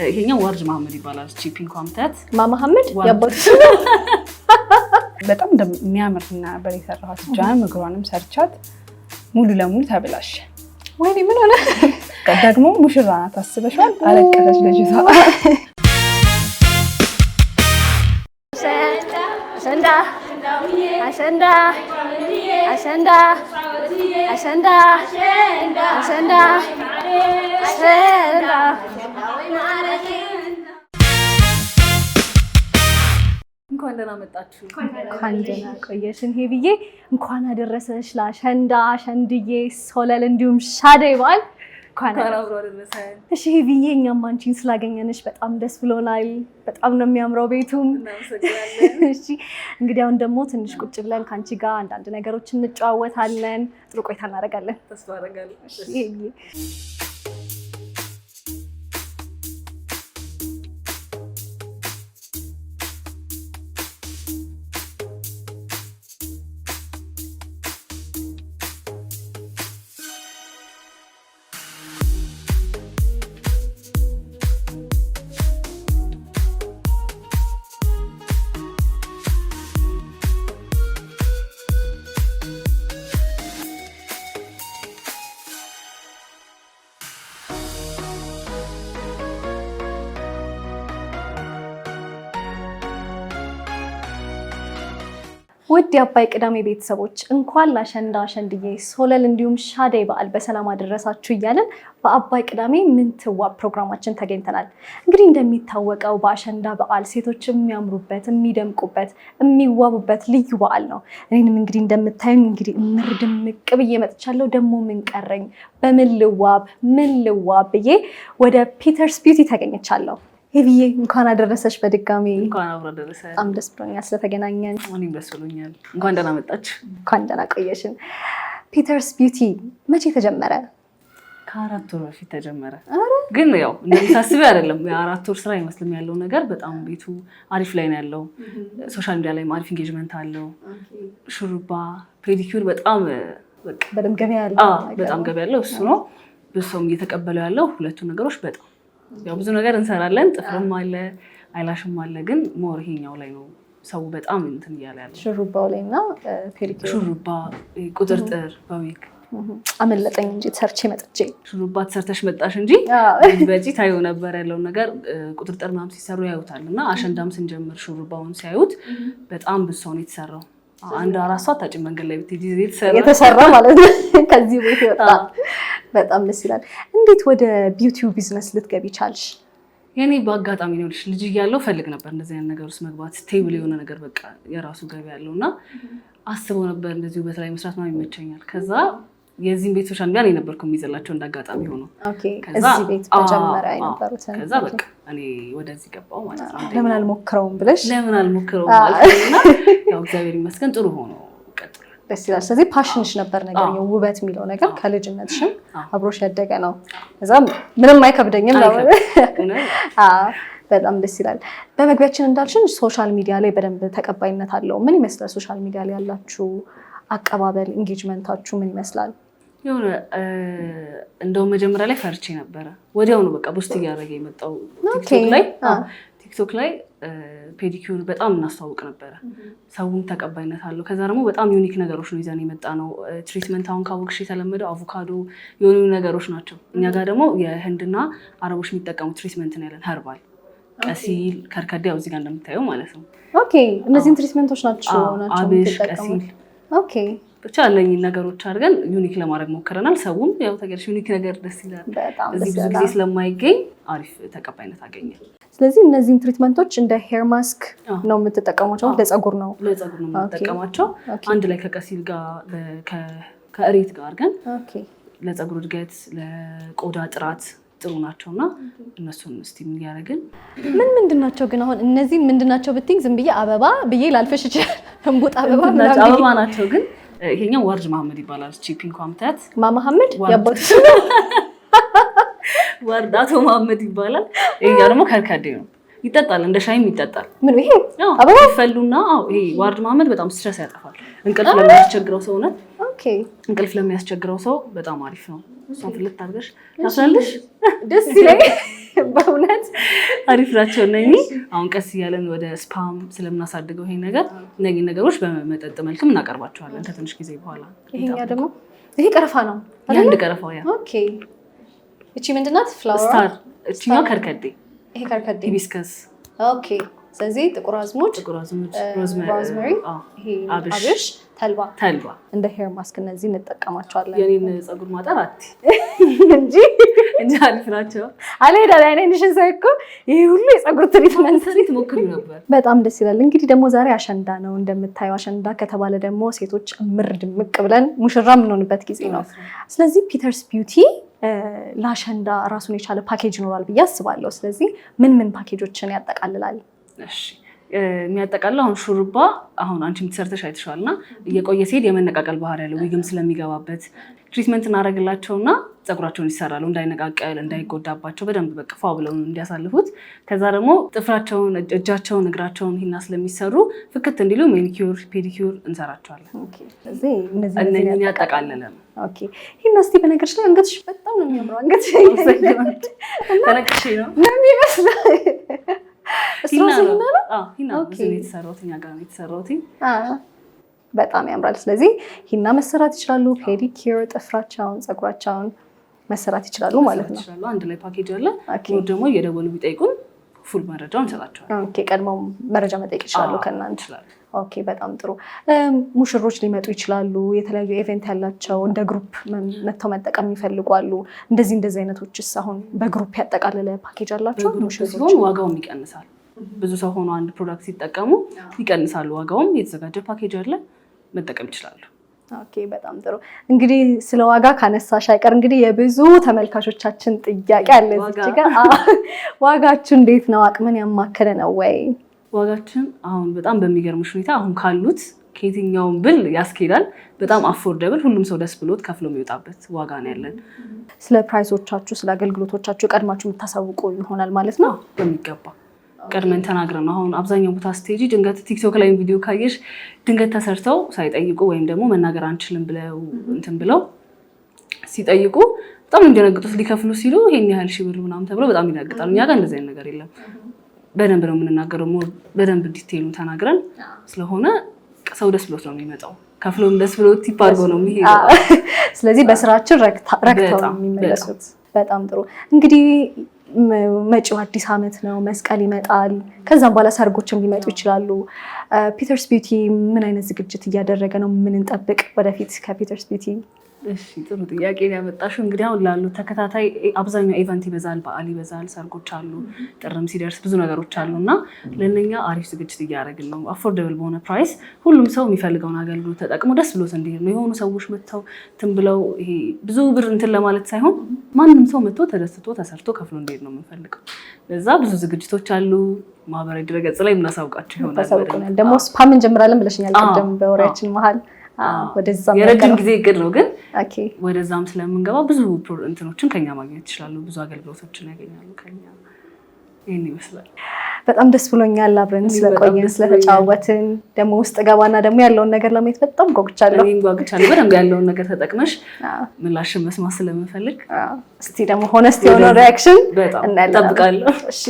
ይሄኛው ወርጅ መሐመድ ይባላል። ቺፒንግ ኮምታት መሐመድ ያባቱ በጣም እንደሚያምር ነበር የሰራሁት። ጃም እግሯንም ሰርቻት ሙሉ ለሙሉ ተብላሽ። ወይኔ ምን ሆነ? ደግሞ ሙሽራ ናት አስበሻል? አለቀሰች ልጅቷ። አሸንዳ አሸንዳ አሸንዳ አሸንዳ አሸንዳ አሸንዳ እንኳን ደህና መጣችሁ። እንኳን ደህና ቆየሽን ሄብዬ። እንኳን አደረሰሽ ለአሸንዳ ሸንድዬ ሶለል እንዲሁም ሻደይ በዓል እንኳን አብሮ አደረሰን። እሺ ሄብዬ፣ እኛም አንቺን ስላገኘንሽ በጣም ደስ ብሎናል። በጣም ነው የሚያምረው ቤቱም። እናመሰግናለን። እሺ እንግዲህ አሁን ደግሞ ትንሽ ቁጭ ብለን ከአንቺ ጋር አንዳንድ ነገሮች እንጨዋወታለን። ጥሩ ቆይታ እናደርጋለን። ተስፋ አደርጋለሁ። እሺ ውድ የአባይ ቅዳሜ ቤተሰቦች እንኳን ለአሸንዳ ሸንድዬ ሶለል እንዲሁም ሻደይ በዓል በሰላም አደረሳችሁ እያለን በአባይ ቅዳሜ ምንትዋብ ፕሮግራማችን ተገኝተናል። እንግዲህ እንደሚታወቀው በአሸንዳ በዓል ሴቶች የሚያምሩበት፣ የሚደምቁበት፣ የሚዋቡበት ልዩ በዓል ነው። እኔንም እንግዲህ እንደምታዩኝ እንግዲህ እምር ድምቅ ብዬ መጥቻለሁ። ደግሞ ምን ቀረኝ፣ በምን ልዋብ ብዬ ወደ ፒተርስ ቢዩቲ ተገኝቻለሁ። ሄብዬ እንኳን አደረሰሽ በድጋሚ። እንኳን አብሮ አደረሰን። በጣም ደስ ብሎኛል ስለተገናኘን። እኔም ደስ ብሎኛል። እንኳን ደህና መጣችሁ። እንኳን ደህና ቆየሽን። ፒተርስ ቢዩቲ መቼ ተጀመረ? ከ4 ወር በፊት ተጀመረ። ግን ያው እንደምታስቢው አይደለም። የ4 ወር ስራ አይመስልም። ያለው ነገር በጣም ቤቱ አሪፍ ላይ ነው ያለው። ሶሻል ሚዲያ ላይ አሪፍ ኢንጌጅመንት አለው። ሹሩባ፣ ፔዲኪዩር በጣም በቃ በደም ገበያ ያለው በጣም ገበያ ያለው እሱ ነው። ብዙ ሰውም እየተቀበለው ያለው ሁለቱ ነገሮች በጣም ያው ብዙ ነገር እንሰራለን። ጥፍርም አለ፣ አይላሽም አለ። ግን ሞር ይሄኛው ላይ ነው ሰው በጣም እንትን እያለ ያለው። ሹሩባው ላይ እና ፔዲኪዩር። ሹሩባ፣ ቁጥርጥር በዊክ አመለጠኝ እንጂ ሰርቼ መጥቼ። ሹሩባ ተሰርተሽ መጣሽ እንጂ በጂ ታዩ ነበር ያለውን ነገር። ቁጥርጥር ምናምን ሲሰሩ ያዩታል። እና አሸንዳም ስንጀምር ሹሩባውን ሲያዩት በጣም ብዙ ሰው ነው የተሰራው። አንድ 4 ሰዓት ታጭ መንገድ ላይ ብትሄጂ የተሰራ ማለት ነው። ከዚህ ቤት ይወጣ። በጣም ደስ ይላል። እንዴት ወደ ቢዩቲው ቢዝነስ ልትገቢ ቻልሽ? የኔ በአጋጣሚ ነው። ልጅ እያለሁ ፈልግ ነበር እንደዚህ አይነት ነገር ውስጥ መግባት፣ ስቴብል የሆነ ነገር በቃ የራሱ ገቢ ያለው እና አስበው ነበር እንደዚሁ በተለይ መስራት ነው ይመቸኛል። ከዛ የዚህን ቤት ሶሻል ሚዲያ ነበርኩ የሚይዘላቸው እንዳጋጣሚ ሆኖ እዚህ ቤት ተጀመረ አይነበሩት። ከዛ በቃ እኔ ወደዚህ ገባው ማለት ነው። ለምን አልሞክረውም ብለሽ? ለምን አልሞክረውም ማለት ነው። ያው እግዚአብሔር ይመስገን ጥሩ ሆኖ ቀጥሏል። ደስ ይላል። ስለዚህ ፓሽንሽ ነበር ነገር ውበት የሚለው ነገር ከልጅነትሽም አብሮሽ ያደገ ነው። ከዛ ምንም አይከብደኝም ነው። በጣም ደስ ይላል። በመግቢያችን እንዳልሽን ሶሻል ሚዲያ ላይ በደንብ ተቀባይነት አለው። ምን ይመስላል ሶሻል ሚዲያ ላይ ያላችሁ አቀባበል፣ ኢንጌጅመንታችሁ ምን ይመስላል? የሆነ እንደው መጀመሪያ ላይ ፈርቼ ነበረ። ወዲያው ነው በቃ ቡስት እያደረገ የመጣው። ቲክቶክ ላይ ፔዲኪዩር በጣም እናስተዋውቅ ነበረ። ሰውን ተቀባይነት አለው። ከዛ ደግሞ በጣም ዩኒክ ነገሮች ነው ይዘን የመጣ ነው። ትሪትመንት አሁን ካወቅሽ የተለመደው አቮካዶ የሆኑ ነገሮች ናቸው። እኛ ጋር ደግሞ የህንድና አረቦች የሚጠቀሙት ትሪትመንት ነው ያለን። ኸርባል፣ ቀሲል፣ ከርከዴ ያው እዚህ ጋር እንደምታየው ማለት ነው። ኦኬ እነዚህን ትሪትመንቶች ናቸው አብሽ፣ ቀሲል ኦኬ ብቻ እነኚህ ነገሮች አድርገን ዩኒክ ለማድረግ ሞክረናል። ሰውም ያው ተገርሽ ዩኒክ ነገር ደስ ይላል። እዚህ ብዙ ጊዜ ስለማይገኝ አሪፍ ተቀባይነት አገኘ። ስለዚህ እነዚህን ትሪትመንቶች እንደ ሄር ማስክ ነው የምትጠቀሟቸው? ለፀጉር ነው የምንጠቀማቸው። አንድ ላይ ከቀሲል ጋር ከእሬት ጋር አድርገን ለፀጉር እድገት፣ ለቆዳ ጥራት ጥሩ ናቸውና እነሱን ስቲም እያደረግን ምንድን ናቸው ግን? አሁን እነዚህ ምንድን ናቸው ብትይኝ ዝም ብዬ አበባ ብዬ ላልፈሽ ይችላል። እንቡጥ አበባ ናቸው ግን ይሄኛው ወርጅ መሐመድ ይባላል። ቺፒንግ ኮምታት መሐመድ ያባቱ ወርድ አቶ መሐመድ ይባላል። ይሄኛው ደግሞ ከርከዴ ነው። ይጠጣል፣ እንደ ሻይም ይጠጣል። ምን ይሄ አበባ ይፈሉና ይሄ ወርድ መሐመድ በጣም ስትረስ ያጠፋል። እንቅልፍ ለሚያስቸግረው ሰው ነው። እንቅልፍ ለሚያስቸግረው ሰው በጣም አሪፍ ነው። እሷን ፍልት አድርገሽ ታስላለሽ። ደስ ይለኝ በእውነት አሪፍ ናቸው እነኚህ። አሁን ቀስ እያለን ወደ ስፓም ስለምናሳድገው ይሄ ነገር እነኚህ ነገሮች በመጠጥ መልክም እናቀርባቸዋለን ከትንሽ ጊዜ በኋላ። ይሄኛ ደግሞ ይሄ ቀረፋ ነው አንድ ቀረፋው ያ። ኦኬ እቺ ምንድናት? ፍላወር ስታር። እቺኛው ከርከዴ። ይሄ ከርከዴ ሂቢስከስ። ኦኬ ስለዚህ ጥቁር አዝሙድ፣ ሮዝሜሪ፣ አብሽ፣ ተልባ እንደ ሄር ማስክ እነዚህ እንጠቀማቸዋለን። የኔን ፀጉር ማጠር እንጂ አሪፍ ናቸው። አልሄዳል አይነንሽን ሳይ እኮ ይሄ ሁሉ የፀጉር ትሪትመንት ሞክሩ ነበር። በጣም ደስ ይላል። እንግዲህ ደግሞ ዛሬ አሸንዳ ነው እንደምታየው። አሸንዳ ከተባለ ደግሞ ሴቶች እምር ድምቅ ብለን ሙሽራ የምንሆንበት ጊዜ ነው። ስለዚህ ፒተርስ ቢዩቲ ለአሸንዳ ራሱን የቻለ ፓኬጅ ይኖራል ብዬ አስባለሁ። ስለዚህ ምን ምን ፓኬጆችን ያጠቃልላል? እሺ የሚያጠቃልለው አሁን ሹሩባ አሁን አንቺ የምትሰርተሽ አይተሻል እና እየቆየ ሲሄድ የመነቃቀል ባህሪ ያለው ዊግም ስለሚገባበት ትሪትመንት እናደርግላቸውና ፀጉራቸውን ይሰራሉ እንዳይነቃቀል እንዳይጎዳባቸው በደንብ በቃ ፏ ብለው እንዲያሳልፉት። ከዛ ደግሞ ጥፍራቸውን፣ እጃቸውን፣ እግራቸውን ሂና ስለሚሰሩ ፍክት እንዲሉ ሜኒኪዩር ፔዲኪዩር እንሰራቸዋለን። እነዚህን ያጠቃልለ ነው። ሂና እስኪ በነገርሽ ላይ አንገትሽ በጣም ነው የሚያምረው። አንገትሽ ተነቅሼ ነው የሚመስለው። በጣም ያምራል። ስለዚህ ሂና መሰራት ይችላሉ። ፔዲኪር ጥፍራቸውን፣ ፀጉራቸውን መሰራት ይችላሉ ማለት ነው። አንድ ላይ ፓኬጅ አለ። ደግሞ እየደወሉ ቢጠይቁን ፉል መረጃ እንሰጣቸዋለን። ቀድመው መረጃ መጠየቅ ይችላሉ ከእናንተ። ኦኬ በጣም ጥሩ። ሙሽሮች ሊመጡ ይችላሉ። የተለያዩ ኢቨንት ያላቸው እንደ ግሩፕ መጥተው መጠቀም ይፈልጓሉ። እንደዚህ አይነቶችስ አሁን በግሩፕ ያጠቃለለ ፓኬጅ አላቸው? ሲሆን ዋጋውም ይቀንሳል። ብዙ ሰው ሆኖ አንድ ፕሮዳክት ሲጠቀሙ ይቀንሳሉ። ዋጋውም የተዘጋጀ ፓኬጅ አለ፣ መጠቀም ይችላሉ። ኦኬ በጣም ጥሩ። እንግዲህ ስለ ዋጋ ካነሳሽ አይቀር እንግዲህ የብዙ ተመልካቾቻችን ጥያቄ አለ እዚህ ጋር። ዋጋችሁ እንዴት ነው? አቅምን ያማከለ ነው ወይ? ዋጋችን አሁን በጣም በሚገርምሽ ሁኔታ አሁን ካሉት ከየትኛውም ብል ያስኬዳል። በጣም አፎርደብል፣ ሁሉም ሰው ደስ ብሎት ከፍሎ የሚወጣበት ዋጋ ነው ያለን። ስለ ፕራይሶቻችሁ፣ ስለ አገልግሎቶቻችሁ ቀድማችሁ የምታሳውቁ ይሆናል ማለት ነው? በሚገባ ቀድመን ተናግረን ነው። አሁን አብዛኛው ቦታ ስቴጂ ድንገት ቲክቶክ ላይ ቪዲዮ ካየሽ ድንገት ተሰርተው ሳይጠይቁ ወይም ደግሞ መናገር አንችልም ብለው እንትን ብለው ሲጠይቁ በጣም እንደነገጡት ሊከፍሉ ሲሉ ይሄን ያህል ሺህ ብር ምናምን ተብሎ በጣም ይደነግጣሉ። እኛ ጋር እንደዚህ አይነት ነገር የለም። በደንብ ነው የምንናገረው። በደንብ ዲቴይሉ ተናግረን ስለሆነ ሰው ደስ ብሎት ነው የሚመጣው። ከፍሎም ደስ ብሎት ቲፕ አድርጎ ነው የሚሄደው። ስለዚህ በስራችን ረክተው ነው የሚመለሱት። በጣም ጥሩ። እንግዲህ መጪው አዲስ ዓመት ነው፣ መስቀል ይመጣል። ከዛም በኋላ ሰርጎችም ሊመጡ ይችላሉ። ፒተርስ ቢዩቲ ምን አይነት ዝግጅት እያደረገ ነው? ምን እንጠብቅ ወደፊት ከፒተርስ ቢዩቲ? እሺ ጥሩ ጥያቄ ነው ያመጣሽው። እንግዲህ አሁን ላሉ ተከታታይ አብዛኛው ኢቨንት ይበዛል፣ በዓል ይበዛል፣ ሰርጎች አሉ፣ ጥርም ሲደርስ ብዙ ነገሮች አሉ እና ለእነኛ አሪፍ ዝግጅት እያደረግን ነው። አፎርደብል በሆነ ፕራይስ ሁሉም ሰው የሚፈልገውን አገልግሎት ተጠቅሞ ደስ ብሎት እንዲሄድ ነው። የሆኑ ሰዎች መጥተው እንትን ብለው ይሄ ብዙ ብር እንትን ለማለት ሳይሆን ማንም ሰው መጥቶ ተደስቶ ተሰርቶ ከፍሎ እንዲሄድ ነው የምንፈልገው። ለዛ ብዙ ዝግጅቶች አሉ። ማህበራዊ ድረገጽ ላይ የምናሳውቃቸው ይሆናል። ደግሞ ስፓም እንጀምራለን ብለሽኛል ቅድም በወሬያችን መሀል። የረጅም ጊዜ እቅድ ነው ግን ወደዛም ስለምንገባ ብዙ እንትኖችን ከኛ ማግኘት ይችላሉ። ብዙ አገልግሎቶችን ያገኛሉ ከኛ። ይህን ይመስላል። በጣም ደስ ብሎኛል አብረን ስለቆየን ስለተጫወትን። ደግሞ ውስጥ ገባና ደግሞ ያለውን ነገር ለማየት በጣም ጓጉቻለሁ። በደንብ ያለውን ነገር ተጠቅመሽ ምላሽን መስማት ስለምፈልግ እስቲ ደግሞ ሆነስት የሆነ ሪያክሽን እጠብቃለሁ። እሺ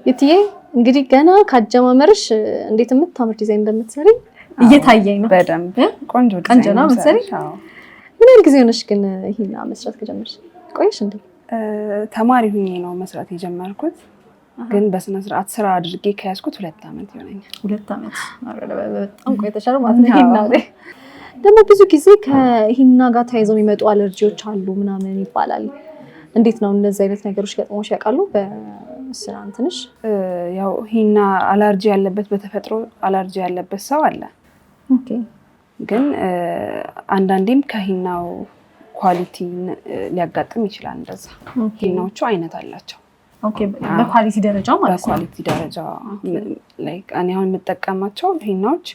ይትዬ እንግዲህ ገና ካጀማመርሽ እንዴት የምታምር ዲዛይን እንደምትሰሪ እየታየኝ ነው። በደንብ ቆንጆ ነው የምትሰሪ። ምን ያህል ጊዜ ሆነሽ ግን ሂና መስራት ከጀመርሽ? ቆየሽ እንዴ? ተማሪ ሁኜ ነው መስራት የጀመርኩት፣ ግን በስነ ስርዓት ስራ አድርጌ ከያዝኩት 2 ዓመት ይሆነኛል። 2 ዓመት በጣም ቆይተሻል ማለት ነው። ሂና ደግሞ ብዙ ጊዜ ከሂና ጋር ተያይዘው የሚመጡ አለርጂዎች አሉ ምናምን ይባላል። እንዴት ነው እነዚህ አይነት ነገሮች ገጥሞሽ ያውቃሉ? በስራ እንትንሽ? ያው ሂና አለርጂ ያለበት በተፈጥሮ አለርጂ ያለበት ሰው አለ። ኦኬ። ግን አንዳንዴም ከሂናው ኳሊቲ ሊያጋጥም ይችላል። እንደዛ ሂናዎቹ አይነት አላቸው። ኦኬ። በኳሊቲ ደረጃ ማለት ነው። በኳሊቲ ደረጃ ላይክ እኔ አሁን የምጠቀማቸው ሂናዎች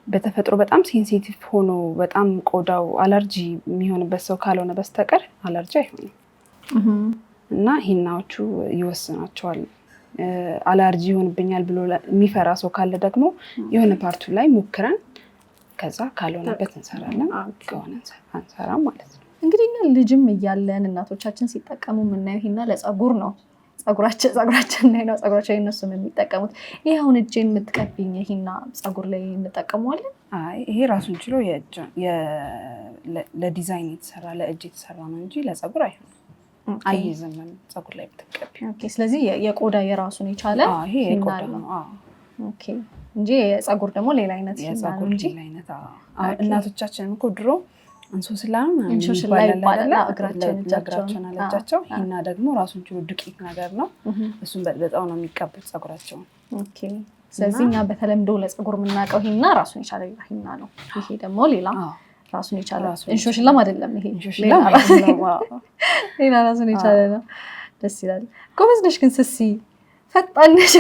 በተፈጥሮ በጣም ሴንሲቲቭ ሆኖ በጣም ቆዳው አለርጂ የሚሆንበት ሰው ካልሆነ በስተቀር አለርጂ አይሆንም። እና ሂናዎቹ ይወስናቸዋል። አለርጂ ይሆንብኛል ብሎ የሚፈራ ሰው ካለ ደግሞ የሆነ ፓርቱ ላይ ሞክረን ከዛ ካልሆነበት እንሰራለን፣ ከሆነ አንሰራም ማለት ነው። እንግዲህ ልጅም እያለን እናቶቻችን ሲጠቀሙ የምናየው ሂና ለፀጉር ነው። ፀጉራችን ላይ ነው ፀጉራቸው እነሱም የሚጠቀሙት። ይሄ አሁን እጄን የምትቀቢኝ ሂና ፀጉር ላይ እንጠቀመዋለን? አይ ይሄ ራሱን ችሎ ለዲዛይን የተሰራ ለእጅ የተሰራ ነው እንጂ ለፀጉር አይሆንም። አይዝም ፀጉር ላይ ብትቀቢ። ኦኬ። ስለዚህ የቆዳ የራሱን የቻለ ይሄ የቆዳ ነው። ኦኬ። እንጂ የፀጉር ደግሞ ሌላ አይነት ሂና ነው እንጂ ሌላ አይነት። እናቶቻችን እኮ ድሮ እንሶስላ ይባላል እግራቸውን አለጃቸው። ሂና ደግሞ ራሱን ችሎ ዱቄት ነገር ነው። እሱን በጣም ነው የሚቀቡት ፀጉራቸውን። ኦኬ። ስለዚህ እኛ በተለምዶ ለፀጉር የምናውቀው ሂና ራሱን የቻለ ሂና ነው። ይሄ ደግሞ ሌላ ራሱን የቻለ እንሾሽላም አይደለም። ይሄ ሌላ ራሱን የቻለ ነው። ደስ ይላል። ጎበዝ ነሽ ግን ስሲ፣ ፈጣን ነሽ።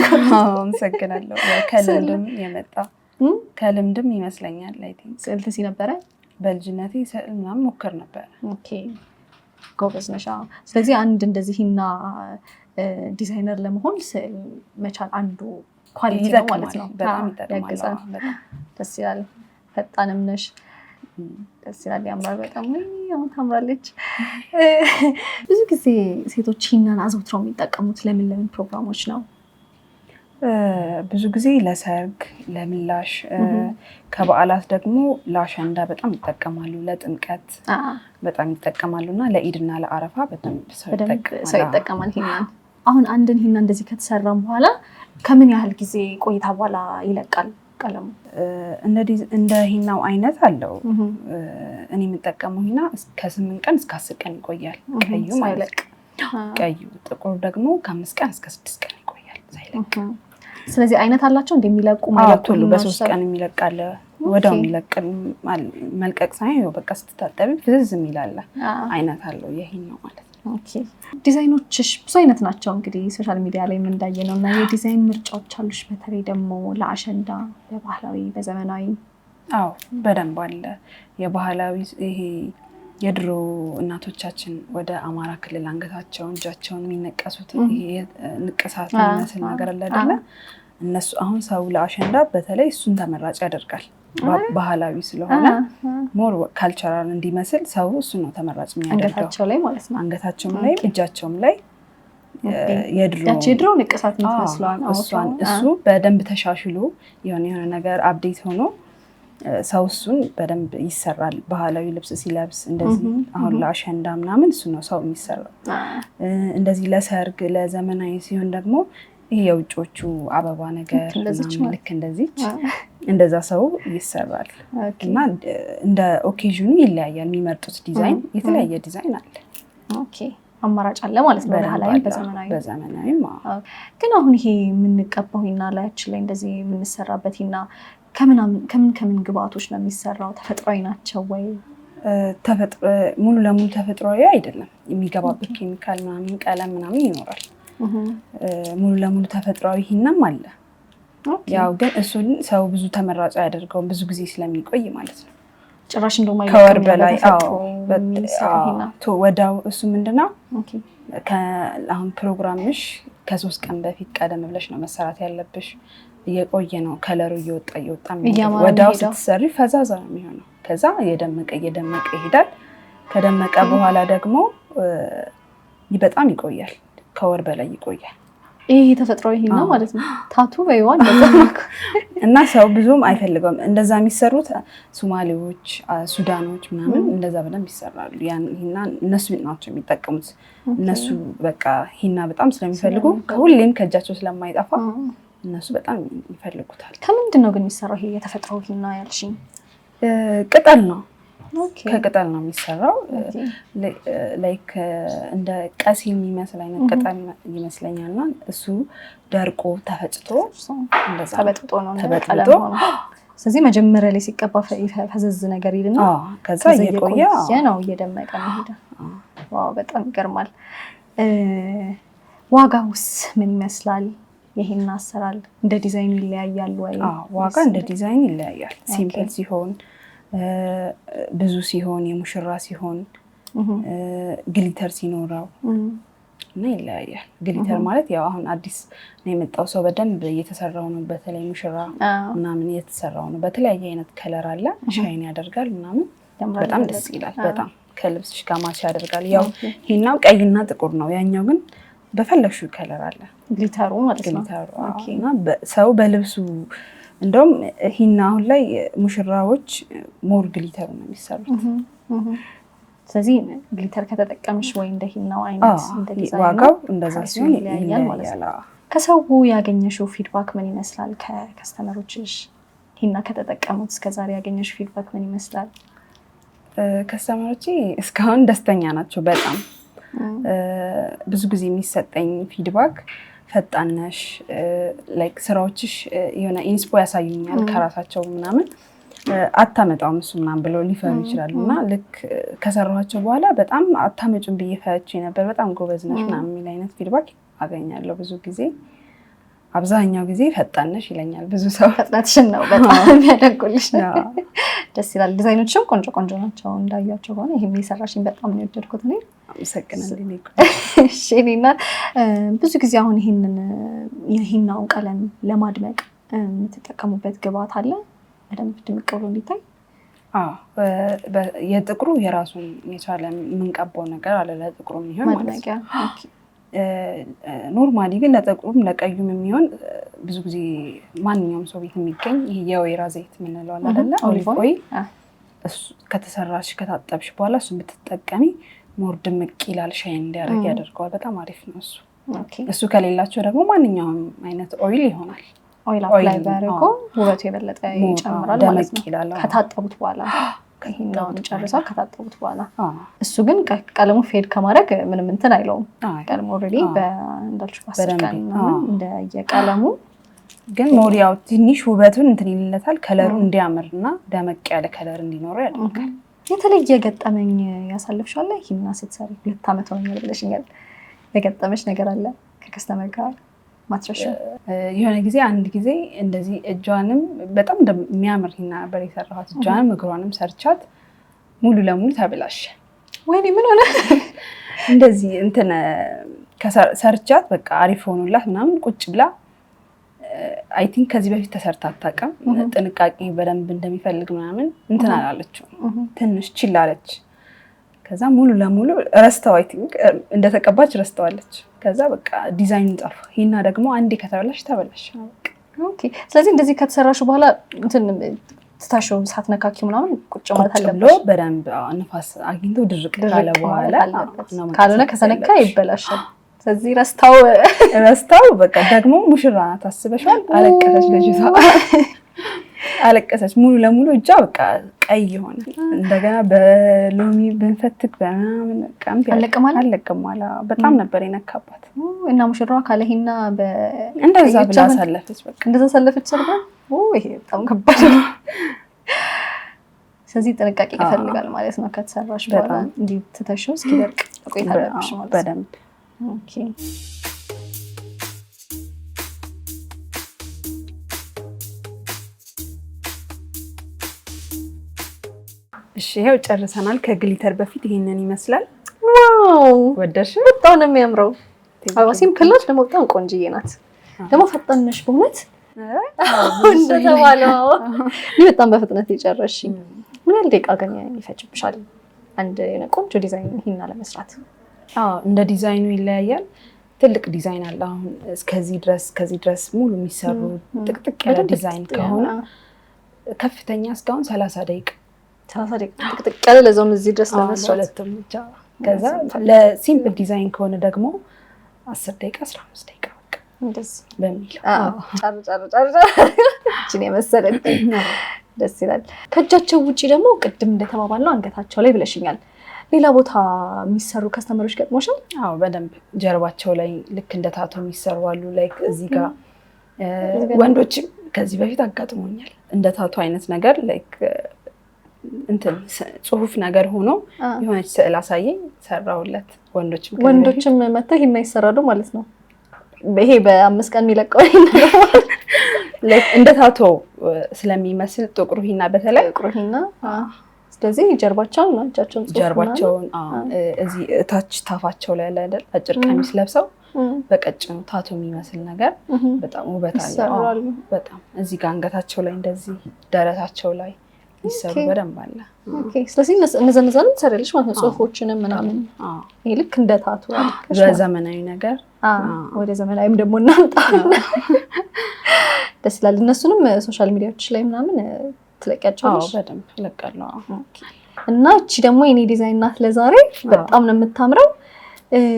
አመሰግናለሁ። ከልምድም የመጣ ከልምድም ይመስለኛል። አይ ቲንክ ስዕል ትሲ ነበረ በልጅነቴ ስዕል ምናምን ሞክር ነበር። ኦኬ ጎበዝ ነሽ። ስለዚህ አንድ እንደዚህ ሂና ዲዛይነር ለመሆን ስዕል መቻል አንዱ ኳሊቲ ነው ማለት ነው። በጣም ይጠቅማል። ደስ ይላል። ፈጣንም ነሽ። ደስ ይላል። ያምራል በጣም። አሁን ታምራለች። ብዙ ጊዜ ሴቶች ሂናን አዘውትረው የሚጠቀሙት ለምን ፕሮግራሞች ነው? ብዙ ጊዜ ለሰርግ፣ ለምላሽ፣ ከበዓላት ደግሞ ለአሸንዳ በጣም ይጠቀማሉ። ለጥምቀት በጣም ይጠቀማሉ እና ለኢድና ለአረፋ በደንብ ሰው ይጠቀማል ሂናን። አሁን አንድን ሂና እንደዚህ ከተሰራም በኋላ ከምን ያህል ጊዜ ቆይታ በኋላ ይለቃል ቀለሙ? እንደ ሂናው አይነት አለው። እኔ የምጠቀመው ሂና ከ8 ቀን እስከ 10 ቀን ይቆያል። ቀዩ ማለት ቀዩ፣ ጥቁሩ ደግሞ ከ5 ቀን እስከ 6 ቀን ይቆያል ሳይለቅ። ስለዚህ አይነት አላቸው እንደሚለቁ ማለት ነው። በ3 ቀን የሚለቃለ፣ ወዲያው የሚለቅ መልቀቅ ሳይሆን በቃ ስትታጠቢ ፍዝዝ የሚላለ አይነት አለው የሂናው ማለት ነው። ኦኬ። ዲዛይኖችሽ ብዙ አይነት ናቸው እንግዲህ ሶሻል ሚዲያ ላይ የምንዳየ ነው እና የዲዛይን ምርጫዎች አሉሽ? በተለይ ደግሞ ለአሸንዳ በባህላዊ በዘመናዊ? አዎ በደንብ አለ። የባህላዊ ይሄ የድሮ እናቶቻችን ወደ አማራ ክልል አንገታቸውን እጃቸውን የሚነቀሱት ይሄ ንቅሳት የሚመስል ነገር አለ አይደለ? እነሱ አሁን ሰው ለአሸንዳ በተለይ እሱን ተመራጭ ያደርጋል። ባህላዊ ስለሆነ ሞር ካልቸራል እንዲመስል ሰው እሱ ነው ተመራጭ የሚያደርገው። አንገታቸው ላይ ማለት ነው። አንገታቸውም ላይ እጃቸውም ላይ የድሮ ንቅሳት የምትመስለዋል እሱ በደንብ ተሻሽሎ የሆነ ነገር አፕዴት ሆኖ ሰው እሱን በደንብ ይሰራል። ባህላዊ ልብስ ሲለብስ እንደዚህ አሁን ለአሸንዳ ምናምን እሱ ነው ሰው የሚሰራው። እንደዚህ ለሰርግ ለዘመናዊ ሲሆን ደግሞ ይሄ የውጮቹ አበባ ነገር ልክ እንደዛ ሰው ይሰራል። እና እንደ ኦኬዥኑ ይለያያል። የሚመርጡት ዲዛይን የተለያየ ዲዛይን አለ። ኦኬ አማራጭ አለ ማለት ነው። ባህላዊ በዘመናዊ ግን አሁን ይሄ የምንቀባው ሂና ላያችን ላይ እንደዚህ የምንሰራበት ሂና ከምን ግብአቶች ነው የሚሰራው? ተፈጥሯዊ ናቸው ወይ? ሙሉ ለሙሉ ተፈጥሯዊ አይደለም። የሚገባበት ኬሚካል ምናምን ቀለም ምናምን ይኖራል። ሙሉ ለሙሉ ተፈጥሯዊ ሂናም አለ። ያው ግን እሱን ሰው ብዙ ተመራጭ አያደርገውም ብዙ ጊዜ ስለሚቆይ ማለት ነው። ጭራሽ እንደውም ከወር በላይ ወዳው እሱ ምንድነው አሁን ፕሮግራምሽ ከ3 ቀን በፊት ቀደም ብለሽ ነው መሰራት ያለብሽ። እየቆየ ነው ከለሩ እየወጣ ወዳው ስትሰሪ ፈዛዛ ነው የሚሆነው። ከዛ እየደመቀ ይሄዳል። ከደመቀ በኋላ ደግሞ በጣም ይቆያል። ከወር በላይ ይቆያል። ይሄ ተፈጥሯዊ ሂና ማለት ነው። ታቱ በይዋን እና ሰው ብዙም አይፈልገውም። እንደዛ የሚሰሩት ሶማሌዎች፣ ሱዳኖች ምናምን እንደዛ በደንብ ይሰራሉ። ያን ሂና እነሱ ናቸው የሚጠቀሙት። እነሱ በቃ ሂና በጣም ስለሚፈልጉ ከሁሌም ከእጃቸው ስለማይጠፋ እነሱ በጣም ይፈልጉታል። ከምንድን ነው ግን የሚሰራው ይሄ የተፈጥሮ ሂና ያልሽኝ? ቅጠል ነው። ከቅጠል ነው የሚሰራው። ላይክ እንደ ቀሲ የሚመስል አይነት ቅጠል ይመስለኛል። እና እሱ ደርቆ ተፈጭቶ እንደዛ ተበጥብጦ ነው። ስለዚህ መጀመሪያ ላይ ሲቀባ ፈዘዝ ነገር ይልና ከዛ እየቆየ ነው እየደመቀ ነው ሄደ። ዋው በጣም ይገርማል። ዋጋውስ ምን ይመስላል? ይሄን አሰራር እንደ ዲዛይኑ ይለያያል ወይ? ዋጋ እንደ ዲዛይን ይለያያል። ሲምፕል ሲሆን ብዙ ሲሆን የሙሽራ ሲሆን ግሊተር ሲኖረው እና ይለያያል። ግሊተር ማለት ያው አሁን አዲስ ነው የመጣው ሰው በደንብ እየተሰራው ነው። በተለይ ሙሽራ ምናምን እየተሰራው ነው። በተለያየ አይነት ከለር አለ፣ ሻይን ያደርጋል ምናምን በጣም ደስ ይላል። በጣም ከልብስሽ ጋር ማች ያደርጋል። ያው ሂናው ቀይና ጥቁር ነው፣ ያኛው ግን በፈለግሽው ከለር አለ ግሊተሩ ማለት ነው። ግሊተሩ እና ሰው በልብሱ እንደውም ሂና አሁን ላይ ሙሽራዎች ሞር ግሊተሩ ነው የሚሰሩት። ስለዚህ ግሊተር ከተጠቀምሽ ወይ እንደ ሂናው አይነት እንደ ዲዛይኑ ዋጋው እንደዛ ሲሆን ይለያያል ማለት ነው። ከሰው ያገኘሽው ፊድባክ ምን ይመስላል? ከከስተመሮችሽ ሂና ከተጠቀሙት እስከዛሬ ያገኘሽው ፊድባክ ምን ይመስላል? ከስተመሮቼ እስካሁን ደስተኛ ናቸው በጣም። ብዙ ጊዜ የሚሰጠኝ ፊድባክ ፈጣን ነሽ፣ ላይክ ስራዎችሽ የሆነ ኢንስፖ ያሳዩኛል ከራሳቸው ምናምን አታመጣውም እሱ ምናምን ብለው ሊፈሩ ይችላሉ። እና ልክ ከሰራኋቸው በኋላ በጣም አታመጩም ብዬ ፈያቼ ነበር፣ በጣም ጎበዝ ነሽ ምናምን የሚል አይነት ፊድባክ አገኛለሁ ብዙ ጊዜ። አብዛኛው ጊዜ ፈጣን ነሽ ይለኛል ብዙ ሰው። ፈጥነትሽን ነው በጣም የሚያደንቁልሽ። ደስ ይላል። ዲዛይኖችም ቆንጆ ቆንጆ ናቸው እንዳያቸው ከሆነ። ይሄም የሰራሽኝ በጣም ነው የወደድኩት እኔ። አመሰግናለሁ። እሺ እኔና ብዙ ጊዜ አሁን ይሄንን የሂናውን ቀለም ለማድመቅ የምትጠቀሙበት ግብአት አለ በደንብ ድምቅ ብሎ እንዲታይ? የጥቁሩ የራሱን የቻለ የምንቀባው ነገር አለ ለጥቁሩ የሚሆን ማለት ነው። ኖርማሊ ግን ለጥቁሩም ለቀዩም የሚሆን ብዙ ጊዜ ማንኛውም ሰው ቤት የሚገኝ ይሄ የወይራ ዘይት የምንለው አለ አይደለ? ኦሊቭ ኦይል። እሱ ከተሰራሽ ከታጠብሽ በኋላ እሱን ብትጠቀሚ ሞር ድምቅ ይላል፣ ሻይን እንዲያደርግ ያደርገዋል። በጣም አሪፍ ነው እሱ። እሱ ከሌላቸው ደግሞ ማንኛውም አይነት ኦይል ይሆናል። ኦይል አፕላይ ባደረጉ ውበቱ የበለጠ ይጨምራል ማለት ነው ከታጠቡት በኋላ። ይሄንን ጨርሰው ከታጠቡት በኋላ እሱ ግን ቀለሙ ፌድ ከማድረግ ምንም እንትን አይለውም። ቀለሙ ኦልሬዲ እንዳልሽ ባስቀን እንደ የቀለሙ ግን ሞር ያው ትንሽ ውበቱን እንትን ይልለታል፣ ከለሩ እንዲያምርና ደመቅ ያለ ከለር እንዲኖረው ያደርጋል። የተለየ ገጠመኝ ያሳልፍሻል ሂና ስትሰሪ? 2 ዓመት ሆኖኛል ብለሽኛል። የገጠመሽ ነገር አለ ከከስተመር ጋር ማትረሻ? የሆነ ጊዜ አንድ ጊዜ እንደዚህ እጇንም በጣም የሚያምር ሂና ነበር የሰራኋት። እጇንም እግሯንም ሰርቻት ሙሉ ለሙሉ ተብላሽ። ወይኔ ምን ሆነ? እንደዚህ እንትን ሰርቻት በቃ አሪፍ ሆኖላት ምናምን ቁጭ ብላ አይ ቲንክ ከዚህ በፊት ተሰርታ አታውቅም። ጥንቃቄ በደንብ እንደሚፈልግ ምናምን እንትን አላለችው፣ ትንሽ ችላ አለች። ከዛ ሙሉ ለሙሉ ረስተው አይ ቲንክ እንደተቀባች ረስተዋለች። ከዛ በቃ ዲዛይኑ ጠፋ። ሂና ደግሞ አንዴ ከተበላሽ ተበላሽ። ኦኬ። ስለዚህ እንደዚህ ከተሰራሽ በኋላ እንትን ትታሽው ሳትነካኪ ምናምን ቁጭ ማለት አለብሽ። በደንብ ንፋስ አግኝቶ ድርቅ ካለ በኋላ ካልሆነ ከተነካ ይበላሻል። ስለዚህ ረስተው በቃ ደግሞ ሙሽራ ናት አስበሻል። አለቀሰች ልጅቷ አለቀሰች። ሙሉ ለሙሉ እጇ በቃ ቀይ ሆነ። እንደገና በሎሚ ብንፈትክ በምናምን አለቀም አለ። በጣም ነበር የነካባት እና ሙሽራዋ ካለ ሂና እንደዛ ብላ አሳለፈች። በቃ እንደዛ አሳለፈች ሰርባ። ይሄ በጣም ከባድ ነው። ስለዚህ ጥንቃቄ ይፈልጋል ማለት ነው። ከተሰራሽ በኋላ እንዲህ ትተሽው እስኪደርቅ ቆይታ አለብሽ ማለት ነው በደንብ። ኦኬ። እሺ ይሄው ጨርሰናል። ከግሊተር በፊት ይሄንን ይመስላል። ዋው ወደድሽ? በጣም ነው የሚያምረው። አዎ ሲምፕል ናት፣ ደግሞ በጣም ቆንጅዬ ናት። ደግሞ ፈጣን ነሽ በእውነት እንደተባለው። በጣም በፍጥነት የጨረስሽ። ምን ያህል ደቂቃ ግን ይፈጅብሻል አንድ ቆንጆ ዲዛይን ሂና ለመስራት? እንደ ዲዛይኑ ይለያያል። ትልቅ ዲዛይን አለ አሁን ከዚህ ድረስ ሙሉ የሚሰሩ ጥቅጥቅ ያለ ዲዛይን ከሆነ ከፍተኛ እስካሁን 30 ደቂቃ 30 ደቂቃ ጥቅጥቅ ያለ ለዛውም እዚህ ድረስ ለመስራት ብቻ። ከዛ ለሲምፕል ዲዛይን ከሆነ ደግሞ 10 ደቂቃ 15 ደቂቃ በቃ እንደዚህ በሚል እቺን የመሰለኝ ደስ ይላል። ከእጃቸው ውጪ ደግሞ ቅድም እንደተባባልነው አንገታቸው ላይ ብለሽኛል፣ ሌላ ቦታ የሚሰሩ ከስተመሮች ገጥሞሻል? አዎ በደንብ ጀርባቸው ላይ ልክ እንደ ታቶ የሚሰሩ አሉ። ላይክ እዚህ ጋር ወንዶችም ከዚህ በፊት አጋጥሞኛል። እንደ ታቶ አይነት ነገር ላይክ እንትን ጽሁፍ ነገር ሆኖ የሆነች ስዕል አሳየኝ፣ ሰራውለት። ወንዶችም መተው ሂና ይሰራሉ ማለት ነው። ይሄ በ5 ቀን የሚለቀው እንደ ታቶ ስለሚመስል ጥቁሩ ሂና፣ በተለይ ጥቁሩ ሂና ስለዚህ ጀርባቸውን ናቻቸውን ጀርባቸውን እዚህ ታች ታፋቸው ላይ ያለ አይደል አጭር ቀሚስ ለብሰው በቀጭኑ ታቱ የሚመስል ነገር በጣም ውበት አለው። በጣም እዚህ ጋር አንገታቸው ላይ እንደዚህ ደረታቸው ላይ ይሰሩ በደንብ አለ። ኦኬ ስለዚህ እነዛን ትሰሪያለሽ ማለት ነው ጽሁፎችንም ምናምን። ይሄ ልክ እንደ ታቱ አልከሽ በዘመናዊ ነገር ወደ ዘመናዊም ደግሞ እናምጣና ደስ ይላል። እነሱንም ሶሻል ሚዲያዎች ላይ ምናምን ትለቂያቸዋለሽ? በደንብ እለቃለሁ። እና እቺ ደግሞ የኔ ዲዛይን ናት ለዛሬ በጣም ነው የምታምረው።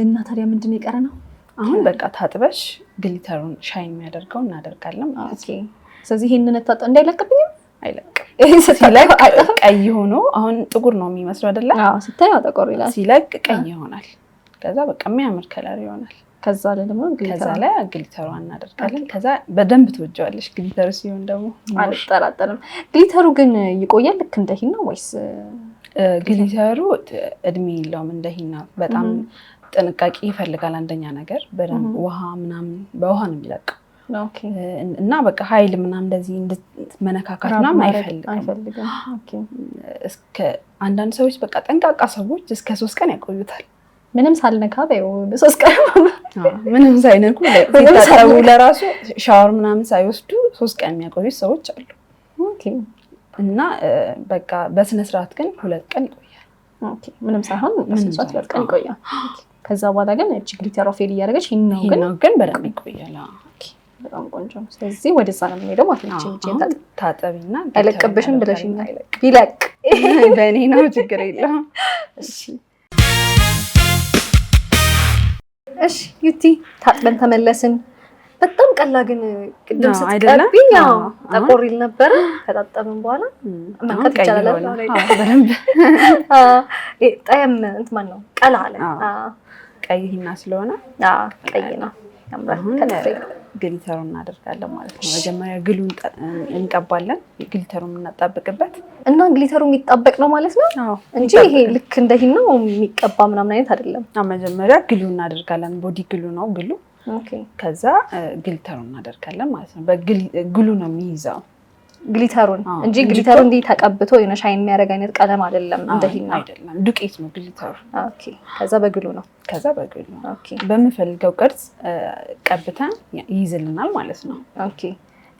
እና ታዲያ ምንድን ነው የቀረ ነው? አሁን በቃ ታጥበሽ ግሊተሩን ሻይን የሚያደርገው እናደርጋለን ማለት ነው። ስለዚህ ይሄንን ታጣ እንዳይለቅብኝ አይለቅም። ሲለቅ ቀይ ሆኖ አሁን ጥቁር ነው የሚመስለው አይደለ? ሲታይ ጠቆር ይላል። ሲለቅ ቀይ ይሆናል። ከዛ በቃ የሚያምር ከለር ይሆናል። ከዛ ላይ ደግሞ ግሊተሯን እናደርጋለን። ከዛ በደንብ ትወጂዋለሽ። ግሊተሩ ሲሆን ደግሞ አልጠራጠርም። ግሊተሩ ግን ይቆያል ልክ እንደ ሂና ወይስ? ግሊተሩ እድሜ የለውም እንደ ሂና። በጣም ጥንቃቄ ይፈልጋል። አንደኛ ነገር በደንብ ውሃ ምናምን በውሃ ነው የሚለቀው እና በቃ ኃይል ምናምን እንደዚህ መነካካት ምናምን አይፈልግም። እስከ አንዳንድ ሰዎች በቃ ጠንቃቃ ሰዎች እስከ 3 ቀን ያቆዩታል። ምንም ሳልነካ በ3 ቀን ምንም ሳይነኩ ሲታጠቡ ለራሱ ሻወር ምናምን ሳይወስዱ 3 ቀን የሚያቆዩ ሰዎች አሉ። እና በቃ በስነ ስርዓት ግን 2 ቀን ይቆያል። ምንም ሳይሆን በስነ ስርዓት 2 ቀን ይቆያል። ከዛ በኋላ ግን እቺ ግሊተሯ ፌል እያደረገች ሂናው ግን በደንብ ይቆያል። በጣም ቆንጆ ነው። ስለዚህ ወደዛ ነው የምንሄደው ማለት ነው። እቺ ታጠቢና አይለቅብሽም ብለሽኛል። ይለቅ በእኔ ነው ችግር የለውም። እሺ ዩቲ ታጥበን ተመለስን። በጣም ቀላ ግን ቅድም ስትቀርቢኝ ጠቆር ይል ነበረ። ከታጠብን በኋላ መንከት ይቻላል በደንብ ጠየም እንትን ማን ነው ቀላ አለ። ቀይ ሂና ስለሆነ ቀይ ነው ያምራል። ግሊተሩን እናደርጋለን ማለት ነው። መጀመሪያ ግሉን እንቀባለን። ግሊተሩን እናጣብቅበት እና ግሊተሩ የሚጣበቅ ነው ማለት ነው እንጂ ይሄ ልክ እንደ ሂናው የሚቀባ ምናምን አይነት አይደለም። መጀመሪያ ግሉ እናደርጋለን። ቦዲ ግሉ ነው ግሉ። ከዛ ግሊተሩን እናደርጋለን ማለት ነው። በግሉ ነው የሚይዘው ግሊተሩን እንጂ ግሊተሩ እንዲህ ተቀብቶ የሆነ ሻይን የሚያደርግ አይነት ቀለም አይደለም። እንደ ሂና አይደለም፣ ዱቄት ነው ግሊተሩ። ከዛ በግሉ ነው በምፈልገው ቅርጽ ቀብተን ይይዝልናል ማለት ነው።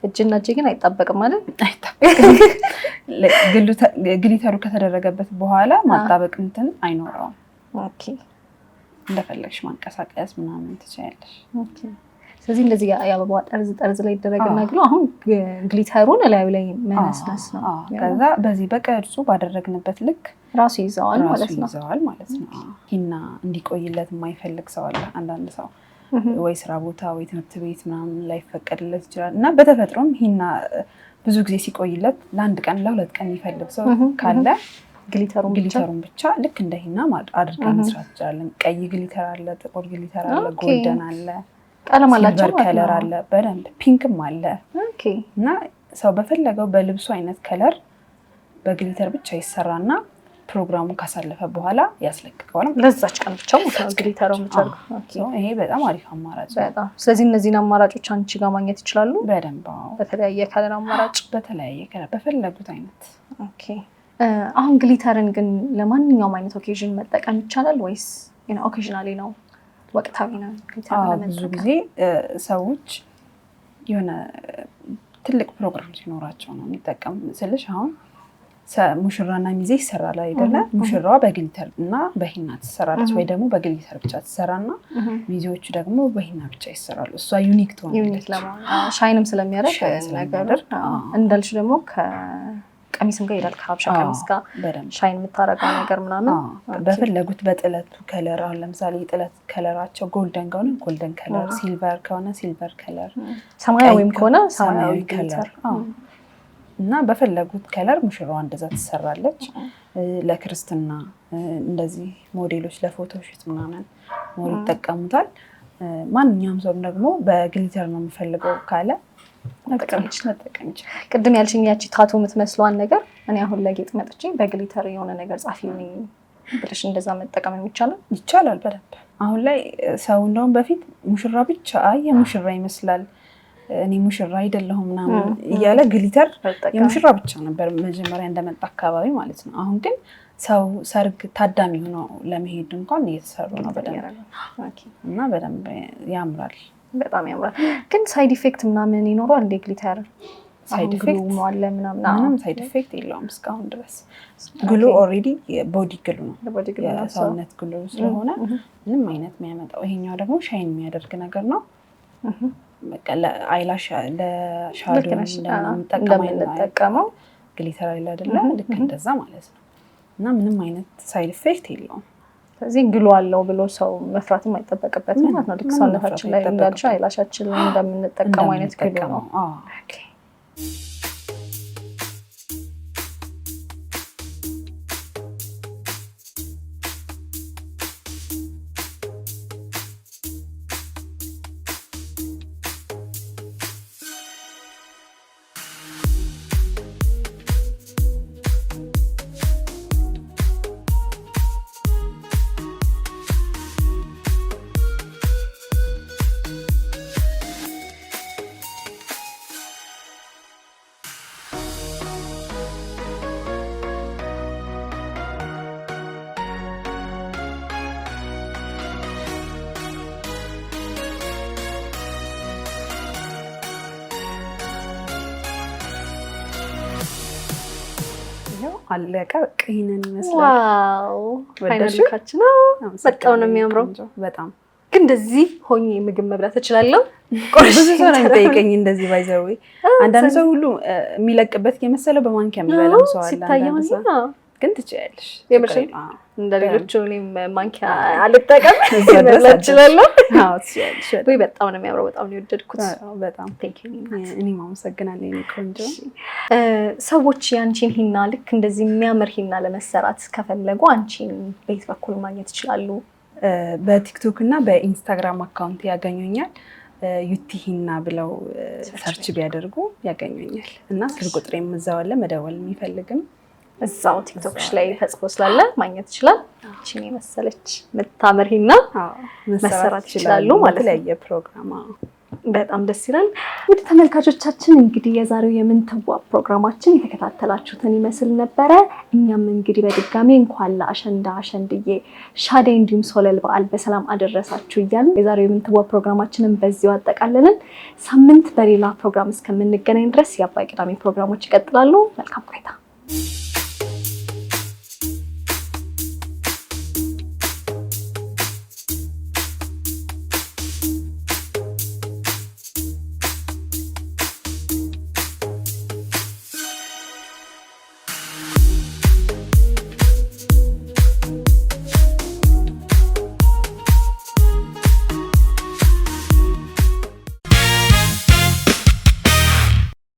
እጅና እጅ ግን አይጣበቅም ማለት አይጣበቅም። ግሊተሩ ከተደረገበት በኋላ ማጣበቅ እንትን አይኖረውም። እንደፈለግሽ ማንቀሳቀስ ምናምን ትችያለሽ። ስለዚህ እንደዚህ የአበባ ጠርዝ ላይ ይደረግና ግሉ አሁን ግሊተሩን ላዩ ላይ መነስነስ ነው። ከዛ በዚህ በቅርጹ ባደረግንበት ልክ ራሱ ይዘዋል ማለት ነው። ሂና እንዲቆይለት የማይፈልግ ሰው አለ። አንዳንድ ሰው ወይ ስራ ቦታ ወይ ትምህርት ቤት ምናምን ላይፈቀድለት ይችላል እና በተፈጥሮም ሂና ብዙ ጊዜ ሲቆይለት ለ1 ቀን ለ2 ቀን የሚፈልግ ሰው ካለ ግሊተሩን ብቻ ልክ እንደ ሂና አድርገን መስራት እንችላለን። ቀይ ግሊተር አለ፣ ጥቁር ግሊተር አለ፣ ጎልደን አለ፣ ቀለም አላቸው ከለር አለ፣ በደንብ ፒንክም አለ። እና ሰው በፈለገው በልብሱ አይነት ከለር በግሊተር ብቻ ይሰራና ፕሮግራሙን ካሳለፈ በኋላ ያስለቅቀዋል። ለዛች ቀን ብቻ ማለት ግሊተሩን ብቻ። ይሄ በጣም አሪፍ አማራጭ ነው። ስለዚህ እነዚህን አማራጮች አንቺ ጋር ማግኘት ይችላሉ በደንብ። በተለያየ ከለር አማራጭ በተለያየ ከለር በፈለጉት አይነት። አሁን ግሊተርን ግን ለማንኛውም አይነት ኦኬዥን መጠቀም ይቻላል ወይስ ኦኬዥናሊ ነው? ወቅታዊ ነው? ብዙ ጊዜ ሰዎች የሆነ ትልቅ ፕሮግራም ሲኖራቸው ነው የሚጠቀሙ ስልሽ አሁን ሙሽራና ሚዜ ይሰራል አይደለ? ሙሽራዋ በግሊተር እና በሂና ትሰራለች ወይ ደግሞ በግሊተር ብቻ ትሰራና ሚዜዎቹ ደግሞ በሂና ብቻ ይሰራሉ። እሷ ዩኒክ ትሆናለች። ሻይንም ስለሚያደርግ ነገር እንዳልሽ ደግሞ ቀሚስም ጋር ይላል። ከሀበሻ ቀሚስ ጋር ሻይን የምታረገው ነገር ምናምን በፈለጉት በጥለቱ ከለር። አሁን ለምሳሌ የጥለት ከለራቸው ጎልደን ከሆነ ጎልደን ከለር፣ ሲልቨር ከሆነ ሲልቨር ከለር፣ ሰማያዊም ከሆነ ሰማያዊ ከለር እና በፈለጉት ከለር ሙሽራዋ እንደዛ ትሰራለች። ለክርስትና እንደዚህ ሞዴሎች ለፎቶሹት ምናምን ሞዴል ይጠቀሙታል። ማንኛውም ሰው ደግሞ በግሊተር ነው የሚፈልገው ካለ መጠቀም ይችላል። ቅድም ያልሽኝ ያቺ ታቱ የምትመስሏን ነገር እኔ አሁን ለጌጥ መጥቼ በግሊተር የሆነ ነገር ጻፊልኝ ብለሽ እንደዛ መጠቀም ይቻላል በደንብ። አሁን ላይ ሰው እንደውም በፊት ሙሽራ ብቻ የሙሽራ ይመስላል እኔ ሙሽራ አይደለሁም ምናምን እያለ ግሊተር የሙሽራ ብቻ ነበር መጀመሪያ እንደመጣ አካባቢ ማለት ነው። አሁን ግን ሰው ሰርግ ታዳሚ ሆኖ ለመሄድ እንኳን እየተሰሩ ነው በደንብ እና በደንብ ያምራል። በጣም ያምራል። ግን ሳይድ ኢፌክት ምናምን ይኖረዋል እንደ ግሊተር? ሳይድ ኢፌክት ማለ ምናምን ምንም ሳይድ ኢፌክት የለውም እስካሁን ድረስ። ግሉ ኦልሬዲ የቦዲ ግሉ ነው የሰውነት ግሉ ስለሆነ ምንም አይነት የሚያመጣው። ይሄኛው ደግሞ ሻይን የሚያደርግ ነገር ነው። በቃ ለአይላሽ ለሻዶ እንደምንጠቀመው ግሊተር አይደለ ልክ እንደዛ ማለት ነው። እና ምንም አይነት ሳይድ ኢፌክት የለውም። ስለዚህ ግሉ አለው ብሎ ሰው መፍራትም አይጠበቅበትም ማለት ነው። ልክ ሰውነታችን ላይ እንዳልሽ አይላሻችን ላይ እንደምንጠቀመው አይነት ግሉ ነው። ኦኬ አለቀ። በቃ ይሄንን ይመስላል። ዋው ፋይናልካችን ነው። በጣም ነው የሚያምረው። በጣም ግን እንደዚህ ሆኜ ምግብ መብላት እችላለሁ? ብዙ ሰው ነው የሚጠይቀኝ እንደዚህ ባይዘው። አንዳንድ ሰው ሁሉ የሚለቅበት የመሰለው በማንኪያ የሚበላው ሰው አለ። ግን ትችያለሽ የምርሽ እንደ ሌሎቹ እኔም ማንኪያ አልጠቀም መብላት እችላለሁ። አዎ ትችያለሽ። ወይ በጣም ነው የሚያምረው። በጣም ነው የወደድኩት። በጣም እኔም አመሰግናለሁ። እኔ ቆንጆ ሰዎች ያንቺን ሂና ልክ እንደዚህ የሚያምር ሂና ለመሰራት ከፈለጉ አንቺን በየት በኩል ማግኘት ይችላሉ? በቲክቶክ እና በኢንስታግራም አካውንት ያገኙኛል። ዩቲ ሂና ብለው ሰርች ቢያደርጉ ያገኙኛል እና ስልክ ቁጥሬም እዛው አለ። መደወል የሚፈልግም እዛው ቲክቶክሽ ላይ ተጽፎ ስላለ ማግኘት ይችላል። እቺን የመሰለች የምታምር ሂና መሰራት ይችላሉ ማለት ነው። የፕሮግራም በጣም ደስ ይላል። ውድ ተመልካቾቻችን እንግዲህ የዛሬው የምንትዋብ ፕሮግራማችን የተከታተላችሁትን ይመስል ነበረ። እኛም እንግዲህ በድጋሚ እንኳን ለአሸንዳ አሸንድዬ ሻደይ እንዲሁም ሶለል በዓል በሰላም አደረሳችሁ እያልን የዛሬው የምንትዋብ ፕሮግራማችንን በዚሁ አጠቃለልን። ሳምንት በሌላ ፕሮግራም እስከምንገናኝ ድረስ የአባይ ቅዳሜ ፕሮግራሞች ይቀጥላሉ። መልካም ቆይታ።